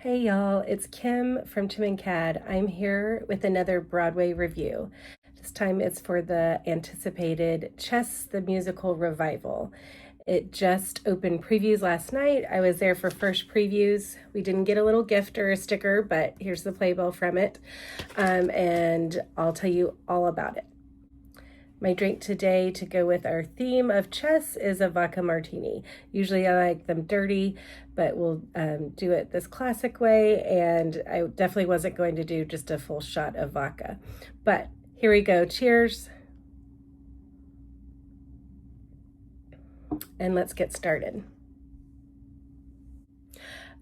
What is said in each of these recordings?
Hey y'all, it's Kim from Tim and Cad. I'm here with another Broadway review. This time it's for the anticipated Chess the Musical revival. It just opened previews last night. I was there for first previews. We didn't get a little gift or a sticker, but here's the playbill from it. And I'll tell you all about it. My drink today to go with our theme of chess is a vodka martini. Usually I like them dirty, but we'll do it this classic way, and I definitely wasn't going to do just a full shot of vodka. But here we go. Cheers. And let's get started.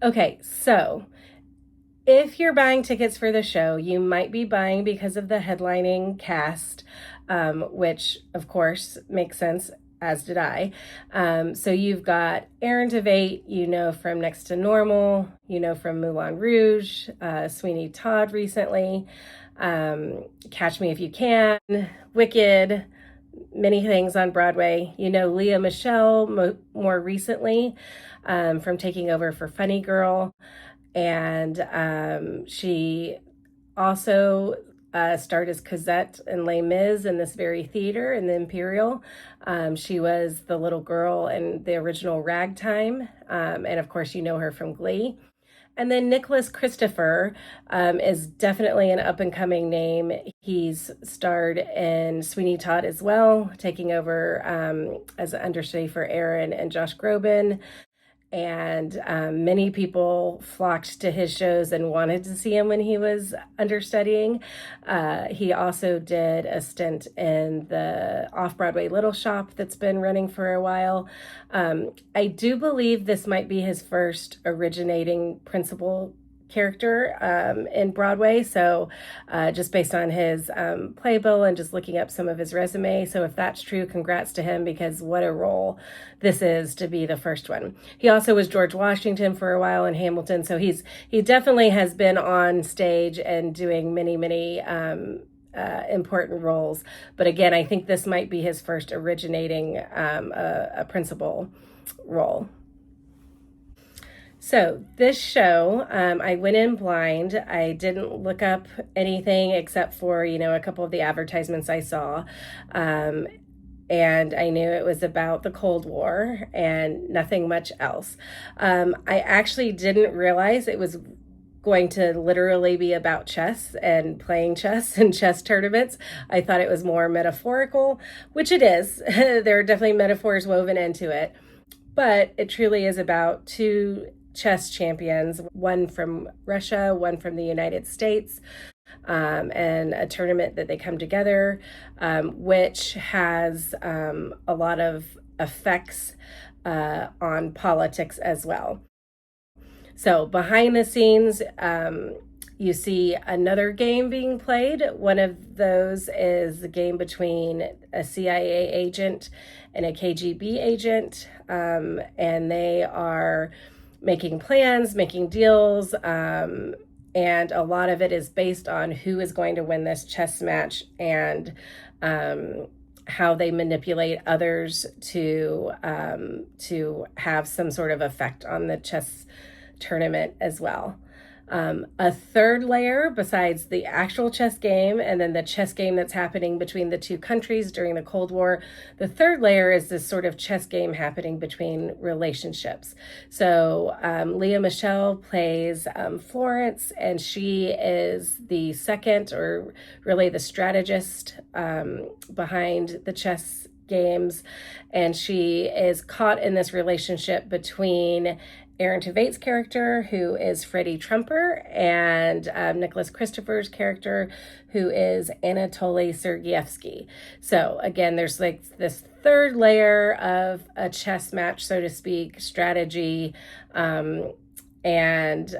Okay, so if you're buying tickets for the show, you might be buying because of the headlining cast, which of course makes sense, as did I. So you've got Aaron Tveit, you know from Next to Normal, you know from Moulin Rouge, Sweeney Todd recently, Catch Me If You Can, Wicked, many things on Broadway. You know Leah Michelle more recently from taking over for Funny Girl. And she also starred as Cosette in Les Mis in this very theater in the Imperial. She was the little girl in the original Ragtime, and of course you know her from Glee. And then Nicholas Christopher is definitely an up-and-coming name. He's starred in Sweeney Todd as well, taking over as an understudy for Aaron and Josh Groban. And many people flocked to his shows and wanted to see him when he was understudying. He also did a stint in the off-Broadway Little Shop that's been running for a while. I do believe this might be his first originating principal character in Broadway, so just based on his playbill and just looking up some of his resume. So if that's true, congrats to him, because what a role this is to be the first one. He also was George Washington for a while in Hamilton, so he definitely has been on stage and doing many important roles. But again, I think this might be his first originating a principal role. So this show, I went in blind. I didn't look up anything except for, a couple of the advertisements I saw. And I knew it was about the Cold War and nothing much else. I actually didn't realize it was going to literally be about chess and playing chess and chess tournaments. I thought it was more metaphorical, which it is. There are definitely metaphors woven into it. But it truly is about two chess champions, one from Russia, one from the United States, and a tournament that they come together, which has a lot of effects on politics as well. So behind the scenes, you see another game being played. One of those is the game between a CIA agent and a KGB agent, and they are making plans, making deals, and a lot of it is based on who is going to win this chess match and how they manipulate others to have some sort of effect on the chess tournament as well. A third layer besides the actual chess game and then the chess game that's happening between the two countries during the Cold War, the third layer is this sort of chess game happening between relationships. So Leah Michelle plays Florence, and she is the second, or really the strategist behind the chess games, and she is caught in this relationship between Aaron Tveit's character, who is Freddie Trumper, and Nicholas Christopher's character, who is Anatoly Sergeyevsky. So again, there's like this third layer of a chess match, so to speak, strategy, and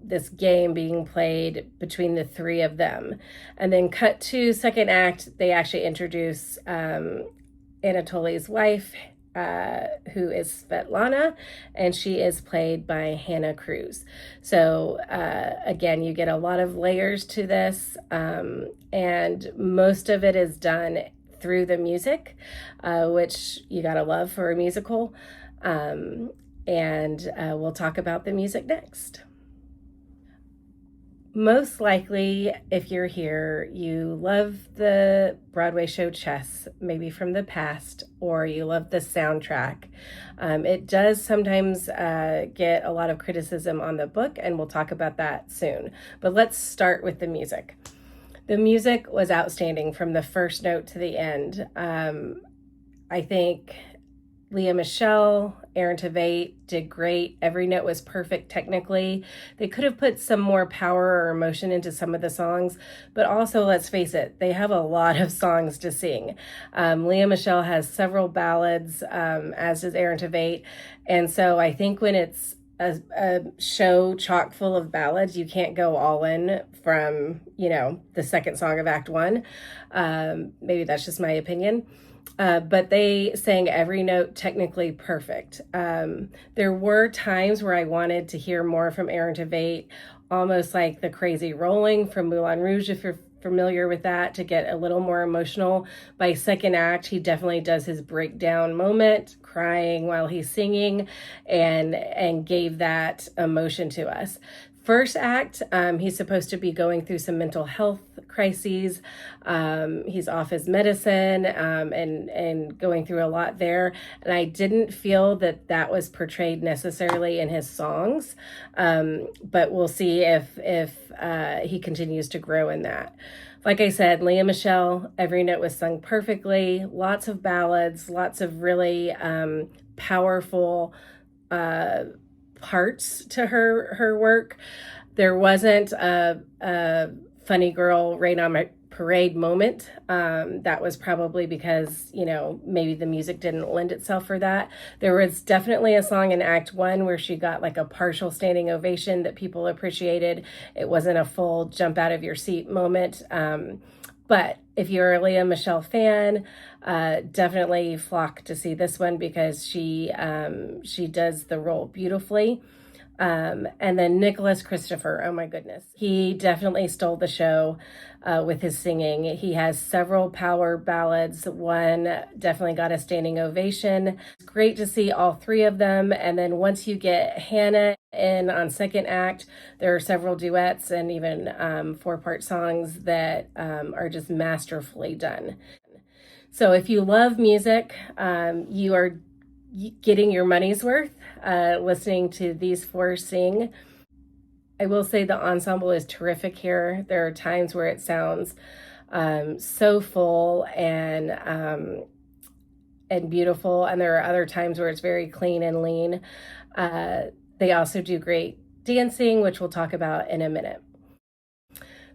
this game being played between the three of them. And then cut to second act, they actually introduce Anatoly's wife, who is Svetlana, and she is played by Hannah Cruz. So again, you get a lot of layers to this, and most of it is done through the music, which you gotta love for a musical. and we'll talk about the music next. Most likely, if you're here, you love the Broadway show Chess, maybe from the past, or you love the soundtrack. It does sometimes get a lot of criticism on the book, and we'll talk about that soon. But let's start with the music. The music was outstanding from the first note to the end. I think Leah Michelle, Aaron Tveit did great. Every note was perfect technically. They could have put some more power or emotion into some of the songs, but also, let's face it, they have a lot of songs to sing. Leah Michelle has several ballads, as does Aaron Tveit. And so I think when it's a show chock full of ballads, you can't go all in from, the second song of Act One. Maybe that's just my opinion. But they sang every note technically perfect. There were times where I wanted to hear more from Aaron Tveit, almost like the crazy rolling from Moulin Rouge, if you're familiar with that, to get a little more emotional. By second act, he definitely does his breakdown moment, crying while he's singing, and gave that emotion to us. First act, he's supposed to be going through some mental health crises. He's off his medicine, and going through a lot there. And I didn't feel that was portrayed necessarily in his songs. But we'll see if he continues to grow in that. Like I said, Leah Michelle, every note was sung perfectly. Lots of ballads, lots of really powerful parts to her work. There wasn't a funny girl rain on my parade moment. That was probably because, maybe the music didn't lend itself for that. There was definitely a song in Act One where she got like a partial standing ovation that people appreciated. It wasn't a full jump out of your seat moment. But if you're a Leah Michelle fan, definitely flock to see this one because she does the role beautifully. And then Nicholas Christopher, oh my goodness. He definitely stole the show with his singing. He has several power ballads. One definitely got a standing ovation. It's great to see all three of them. And then once you get Hannah in on second act, there are several duets and even 4-part songs that are just masterfully done. So if you love music, you are getting your money's worth listening to these 4 sing. I will say the ensemble is terrific here. There are times where it sounds so full and beautiful, and there are other times where it's very clean and lean. They also do great dancing, which we'll talk about in a minute.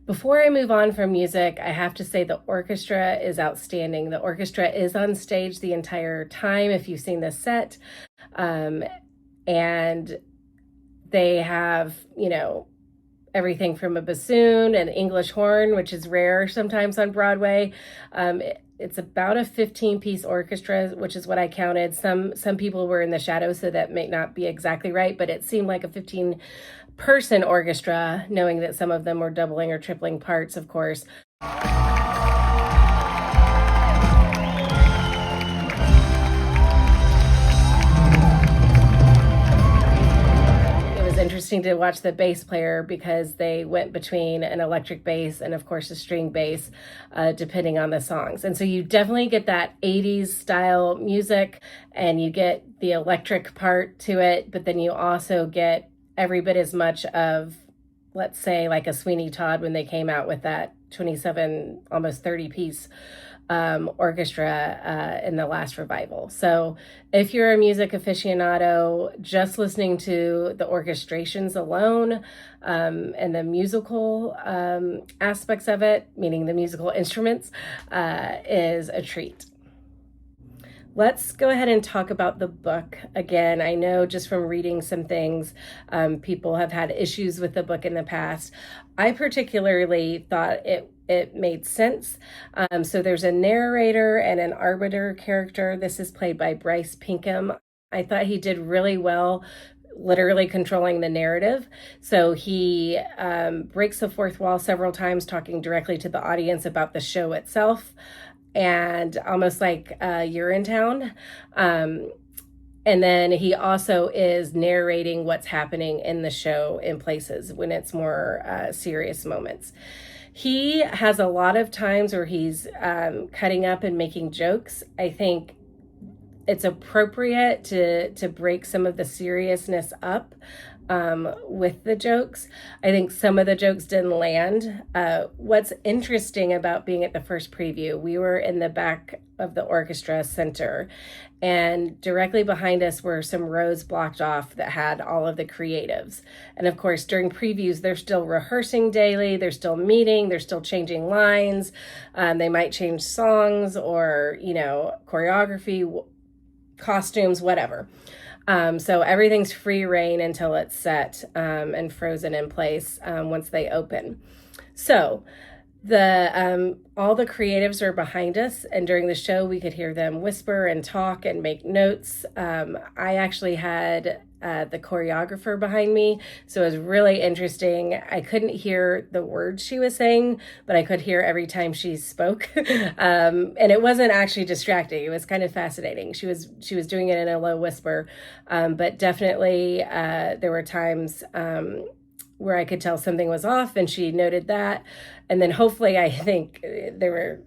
Before I move on from music, I have to say the orchestra is outstanding. The orchestra is on stage the entire time, if you've seen this set. And they have, everything from a bassoon and English horn, which is rare sometimes on Broadway. It's about a 15-piece orchestra, which is what I counted. Some people were in the shadows, so that may not be exactly right, but it seemed like a 15-person orchestra, knowing that some of them were doubling or tripling parts, of course. Interesting to watch the bass player because they went between an electric bass and of course a string bass, depending on the songs. And so you definitely get that 80s style music and you get the electric part to it, but then you also get every bit as much of, let's say, like a Sweeney Todd when they came out with that 27, almost 30-piece orchestra in the last revival. So if you're a music aficionado, just listening to the orchestrations alone and the musical aspects of it, meaning the musical instruments, is a treat. Let's go ahead and talk about the book. Again, I know just from reading some things, people have had issues with the book in the past. I particularly thought it made sense. So there's a narrator and an arbiter character. This is played by Bryce Pinkham. I thought he did really well, literally controlling the narrative. So he breaks the fourth wall several times, talking directly to the audience about the show itself. And almost like Urinetown. And then he also is narrating what's happening in the show in places when it's more serious moments. He has a lot of times where he's cutting up and making jokes. I think it's appropriate to break some of the seriousness up with the jokes. I think some of the jokes didn't land. What's interesting about being at the first preview, we were in the back of the orchestra center, and directly behind us were some rows blocked off that had all of the creatives. And of course, during previews, they're still rehearsing daily, they're still meeting, they're still changing lines. They might change songs or, choreography, costumes, whatever. So everything's free reign until it's set and frozen in place once they open. So all the creatives are behind us, and during the show we could hear them whisper and talk and make notes. I actually had the choreographer behind me, so it was really interesting. I couldn't hear the words she was saying, but I could hear every time she spoke. And it wasn't actually distracting. It was kind of fascinating. She was doing it in a low whisper, but definitely there were times where I could tell something was off, and she noted that. And then hopefully, I think there were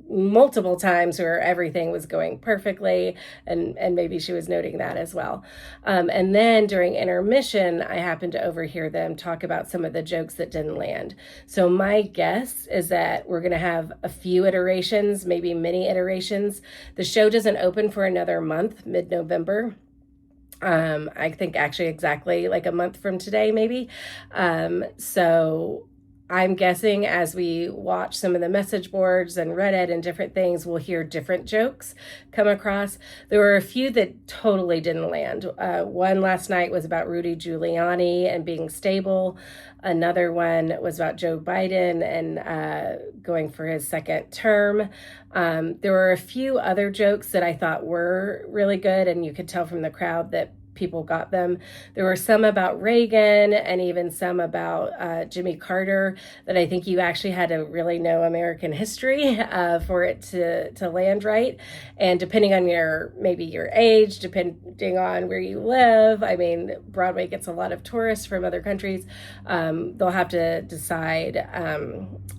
multiple times where everything was going perfectly, and maybe she was noting that as well. And then during intermission, I happened to overhear them talk about some of the jokes that didn't land. So my guess is that we're going to have a few iterations, maybe mini iterations. The show doesn't open for another month, mid-November. I think actually exactly like a month from today, maybe. So I'm guessing as we watch some of the message boards and Reddit and different things, we'll hear different jokes come across. There were a few that totally didn't land. One last night was about Rudy Giuliani and being stable. Another one was about Joe Biden and going for his second term. There were a few other jokes that I thought were really good, and you could tell from the crowd that people got them. There were some about Reagan and even some about Jimmy Carter that I think you actually had to really know American history for it to land right. And depending on maybe your age, depending on where you live, I mean, Broadway gets a lot of tourists from other countries. They'll have to decide,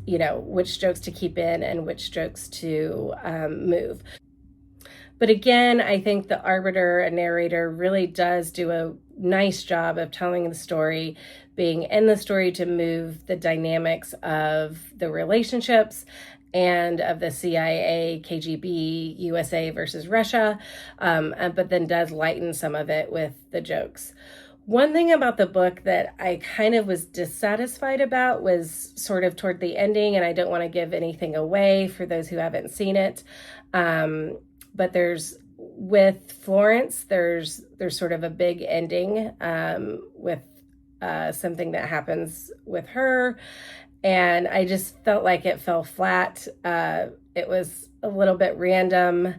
which jokes to keep in and which jokes to move. But again, I think the arbiter and narrator really does do a nice job of telling the story, being in the story to move the dynamics of the relationships and of the CIA, KGB, USA versus Russia, but then does lighten some of it with the jokes. One thing about the book that I kind of was dissatisfied about was sort of toward the ending, and I don't want to give anything away for those who haven't seen it. But with Florence, there's sort of a big ending with something that happens with her. And I just felt like it fell flat. It was a little bit random.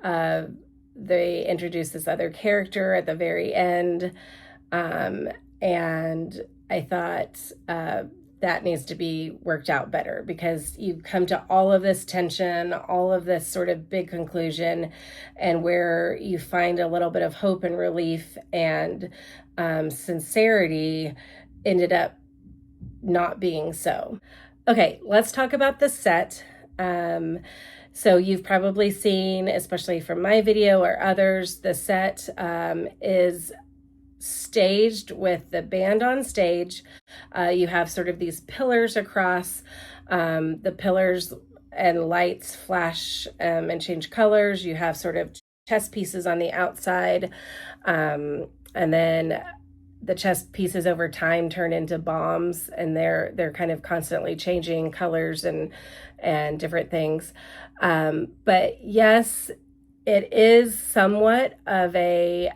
They introduced this other character at the very end. And I thought that needs to be worked out better, because you come to all of this tension, all of this sort of big conclusion, and where you find a little bit of hope and relief and sincerity ended up not being so. Okay, let's talk about the set. So you've probably seen, especially from my video or others, the set is staged with the band on stage. You have sort of these pillars across. The pillars and lights flash and change colors. You have sort of chess pieces on the outside, and then the chess pieces over time turn into bombs, and they're kind of constantly changing colors and different things. But yes, it is somewhat of a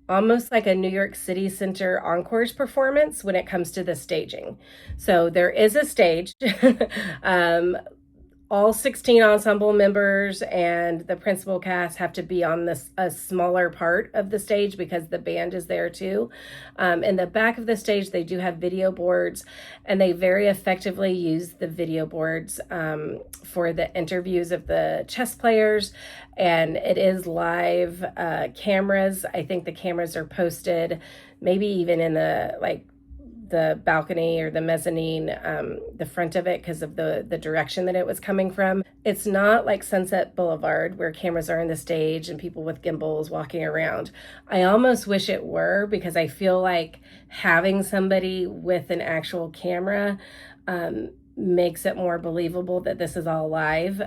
almost like a New York City Center Encores performance when it comes to the staging. So there is a stage. all 16 ensemble members and the principal cast have to be on this a smaller part of the stage because the band is there too. In the back of the stage, they do have video boards, and they very effectively use the video boards for the interviews of the chess players. And it is live cameras. I think the cameras are posted maybe even in the balcony or the mezzanine, the front of it, because of the direction that it was coming from. It's not like Sunset Boulevard where cameras are in the stage and people with gimbals walking around. I almost wish it were, because I feel like having somebody with an actual camera makes it more believable that this is all live.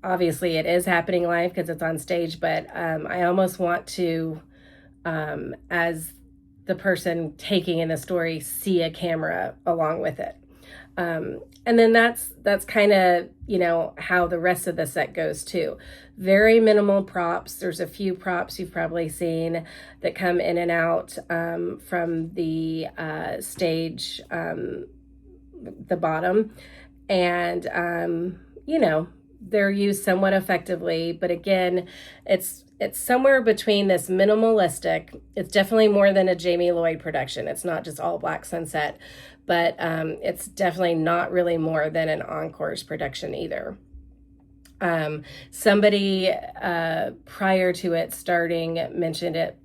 Obviously it is happening live because it's on stage, but I almost want to, as the person taking in the story, see a camera along with it. And then that's kind of, how the rest of the set goes too. Very minimal props. There's a few props you've probably seen that come in and out from the stage, the bottom. And, they're used somewhat effectively, but again, it's somewhere between this minimalistic. It's definitely more than a Jamie Lloyd production. It's not just all Black Sunset, but it's definitely not really more than an Encore's production either. Somebody prior to it starting mentioned it.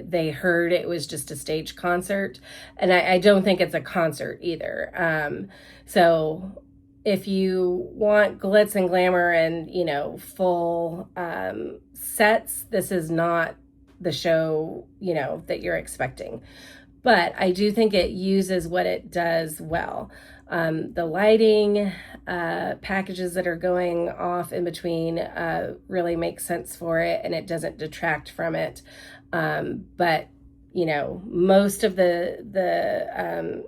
They heard it was just a stage concert, and I don't think it's a concert either. So if you want glitz and glamour and, full sets, this is not the show, that you're expecting. But I do think it uses what it does well. The lighting, packages that are going off in between really make sense for it, and it doesn't detract from it. But, most of the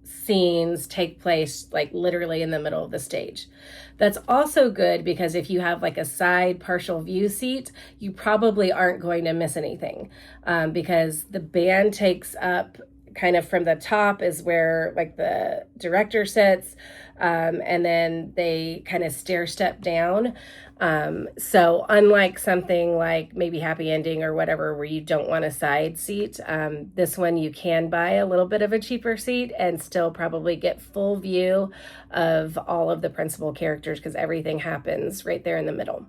scenes take place like literally in the middle of the stage. That's also good because if you have like a side partial view seat, you probably aren't going to miss anything, because the band takes up kind of from the top is where like the director sits, and then they kind of stair step down. So unlike something like maybe Happy Ending or whatever, where you don't want a side seat, this one you can buy a little bit of a cheaper seat and still probably get full view of all of the principal characters because everything happens right there in the middle.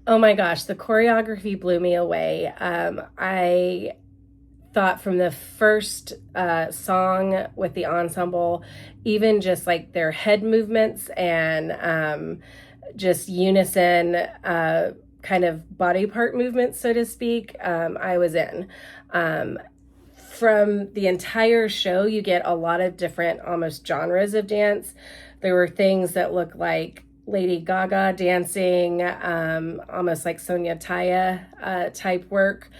Oh my gosh, the choreography blew me away. I thought from the first song with the ensemble, even just like their head movements and just unison kind of body part movements, so to speak, I was in. From the entire show, you get a lot of different almost genres of dance. There were things that look like Lady Gaga dancing, almost like Sonia Taya type work.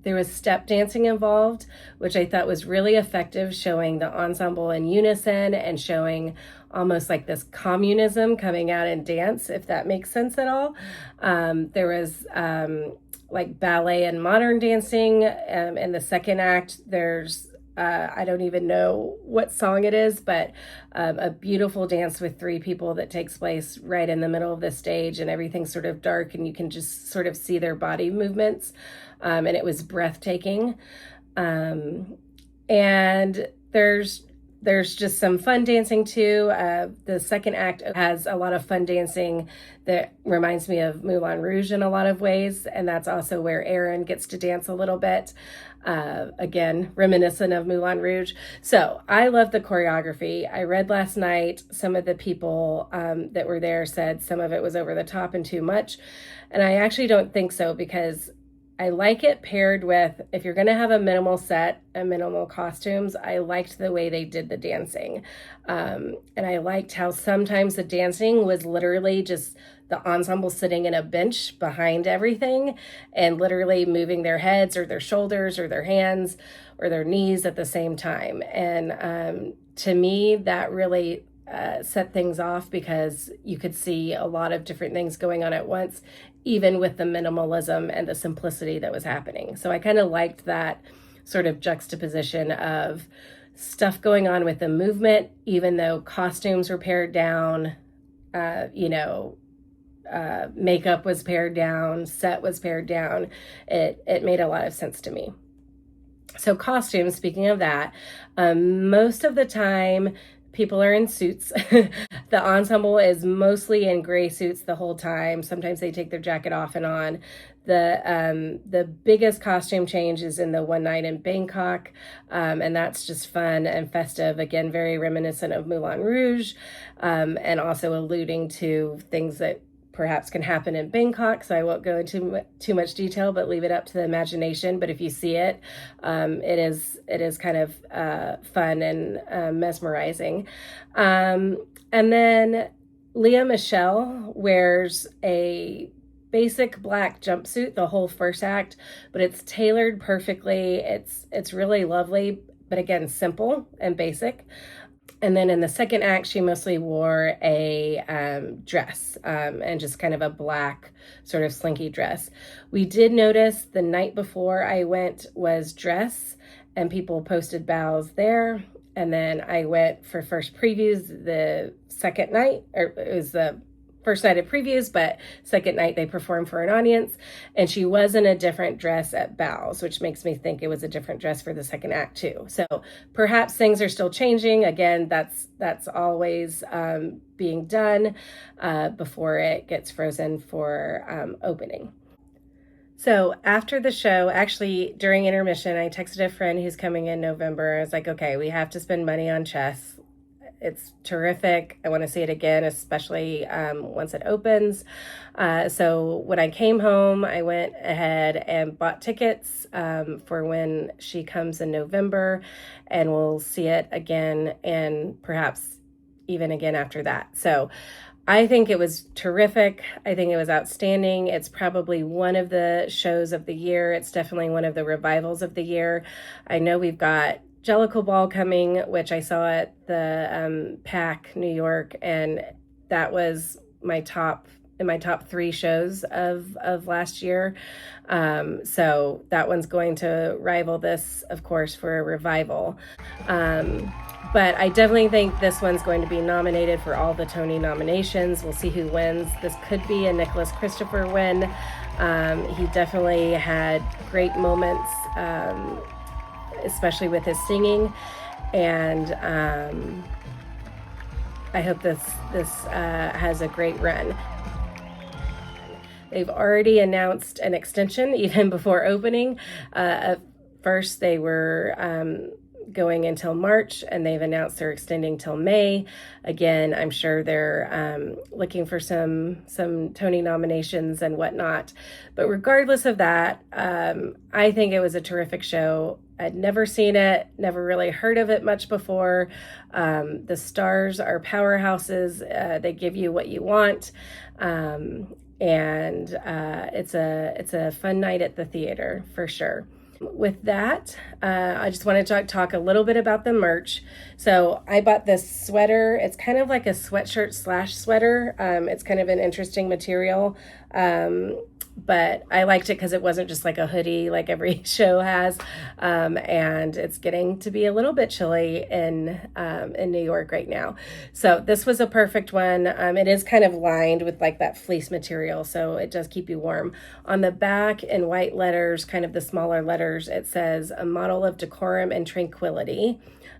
There was step dancing involved, which I thought was really effective, showing the ensemble in unison and showing almost like this communism coming out in dance, if that makes sense at all. There was like ballet and modern dancing. In the second act, there's I don't even know what song it is, but a beautiful dance with three people that takes place right in the middle of the stage, and everything's sort of dark and you can just sort of see their body movements. And it was breathtaking. And there's just some fun dancing too. The second act has a lot of fun dancing that reminds me of Moulin Rouge in a lot of ways. And that's also where Aaron gets to dance a little bit. Again, reminiscent of Moulin Rouge. So I love the choreography. I read last night, some of the people that were there said some of it was over the top and too much. And I actually don't think so, because I like it paired with, if you're going to have a minimal set and minimal costumes, I liked the way they did the dancing. And I liked how sometimes the dancing was literally just the ensemble sitting in a bench behind everything and literally moving their heads or their shoulders or their hands or their knees at the same time. And to me, that really set things off, because you could see a lot of different things going on at once, even with the minimalism and the simplicity that was happening. So I kind of liked that sort of juxtaposition of stuff going on with the movement, even though costumes were pared down, makeup was pared down, set was pared down. It made a lot of sense to me. So costumes, speaking of that, most of the time people are in suits. The ensemble is mostly in gray suits the whole time. Sometimes they take their jacket off and on. The biggest costume change is in the one night in Bangkok, and that's just fun and festive. Again, very reminiscent of Moulin Rouge, and also alluding to things that perhaps can happen in Bangkok. So I won't go into too much detail, but leave it up to the imagination. But if you see it, it is kind of fun and mesmerizing. And then Lea Michele wears a basic black jumpsuit the whole first act, but it's tailored perfectly. It's really lovely, but again, simple and basic. And then in the second act, she mostly wore a dress, and just kind of a black sort of slinky dress. We did notice the night before I went was dress, and people posted bows there. And then I went for first previews the second night, or it was the first night of previews, but second night they performed for an audience, and she was in a different dress at bows, which makes me think it was a different dress for the second act too. So perhaps things are still changing. Again, that's always being done before it gets frozen for opening. So after the show, actually during intermission, I texted a friend who's coming in November. I was like, okay, we have to spend money on chess. It's terrific. I want to see it again, especially once it opens. So when I came home, I went ahead and bought tickets for when she comes in November, and we'll see it again and perhaps even again after that. So I think it was terrific. I think it was outstanding. It's probably one of the shows of the year. It's definitely one of the revivals of the year. I know we've got Jellicle Ball coming, which I saw at the PAC New York, and that was my top 3 shows of last year. So that one's going to rival this, of course, for a revival. But I definitely think this one's going to be nominated for all the Tony nominations. We'll see who wins. This could be a Nicholas Christopher win. He definitely had great moments, especially with his singing, and I hope this has a great run. They've already announced an extension even before opening. At first they were going until March, and they've announced they're extending till May. Again, I'm sure they're looking for some Tony nominations and whatnot. But regardless of that, I think it was a terrific show. I'd never seen it, never really heard of it much before. The stars are powerhouses. They give you what you want. And it's a fun night at the theater for sure. With that, I just wanted to talk a little bit about the merch. So I bought this sweater. It's kind of like a sweatshirt / sweater. It's kind of an interesting material. But I liked it because it wasn't just like a hoodie like every show has. And it's getting to be a little bit chilly in New York right now. So this was a perfect one. It is kind of lined with like that fleece material, so it does keep you warm. On the back in white letters, kind of the smaller letters, it says a model of decorum and tranquility.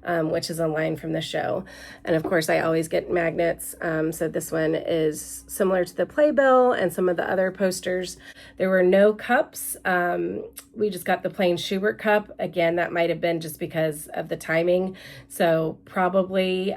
Which is a line from the show. And of course, I always get magnets. So this one is similar to the playbill and some of the other posters. There were no cups. We just got the plain Schubert cup. Again, that might have been just because of the timing. So probably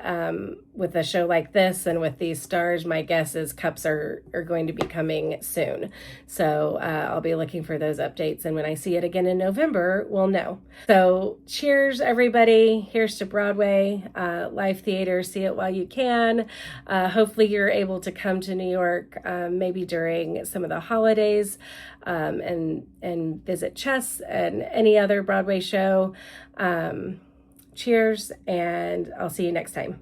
with a show like this and with these stars, my guess is cups are going to be coming soon. So I'll be looking for those updates. And when I see it again in November, we'll know. So cheers, everybody. Here's to Broadway, live theater. See it while you can. Hopefully you're able to come to New York, maybe during some of the holidays, and visit Chess and any other Broadway show. Cheers, and I'll see you next time.